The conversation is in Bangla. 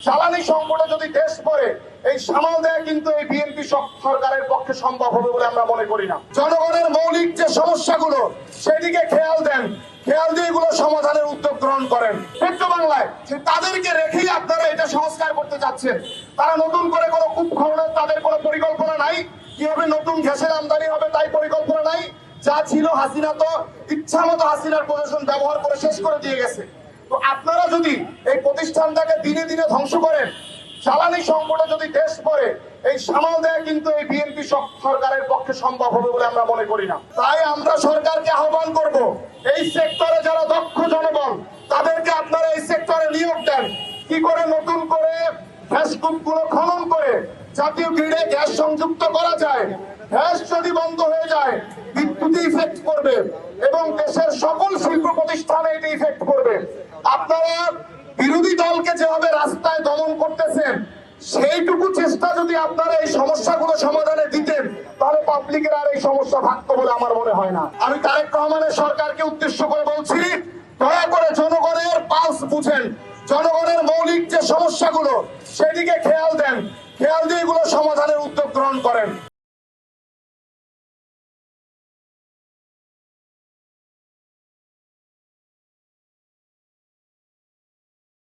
জ্বালানি সংকটে যদি দেশ পড়ে এই সামাল দেয়া কিন্তু এই বিএনপি সরকারের পক্ষে সম্ভব হবে বলে আমরা মনে করি না। জনগণের মৌলিক যে সমস্যাগুলো সেদিকে খেয়াল দেন, খেয়াল দিয়ে এগুলো সমাধানের উদ্যোগ গ্রহণ করেন। পেট্রো বাংলায় তাদেরকে রেখেই আপনারা এটা সংস্কার করতে যাচ্ছেন। তারা নতুন করে কোনো কূপ খননের তাদের কোনো পরিকল্পনা নাই, কিভাবে নতুন গ্যাসের আমদানি হবে তাই পরিকল্পনা নাই। যা ছিল হাসিনা তো ইচ্ছা মতো হাসিনার প্রশাসন ব্যবহার করে শেষ করে দিয়ে গেছে। তো আপনারা যদি এই প্রতিষ্ঠানটাকে দিনে দিনে ধ্বংস করেন, জ্বালানি সংকটে যদি দেশ পড়ে এই সামাল দেয়া কিন্তু এই বিএনপি সরকারের পক্ষে সম্ভব হবে বলে আমরা মনে করি না। তাই আমরা সরকারকে আহ্বান করব, এই সেক্টরে যারা দক্ষ জনবল তাদেরকে আপনারা এই সেক্টরে নিয়োগ দেন। কি করে নতুন করে গ্যাস কূপগুলো খনন করে জাতীয় গ্রিডে গ্যাস সংযুক্ত করা যায়। গ্যাস যদি বন্ধ হয়ে যায় বিদ্যুৎ ইফেক্ট করবে এবং দেশের সকল শিল্প প্রতিষ্ঠানে এটি ইফেক্ট করবে। আপনারা বিরোধী দলকে যেভাবে রাস্তায় দমন করতেছেন সেইটুকু চেষ্টা যদি আপনারা এই সমস্যাগুলো সমাধানে দিতেন তাহলে পাবলিকের আর এই সমস্যা থাকতো বলে আমার মনে হয় না। আমি তারেক রহমানের সরকারকে উদ্দেশ্য করে বলছি, দয়া করে জনগণের পালস বুঝেন, জনগণের মৌলিক যে সমস্যাগুলো সেদিকে খেয়াল দেন, খেয়াল দিয়ে এগুলো সমাধানের উদ্যোগ গ্রহণ করেন।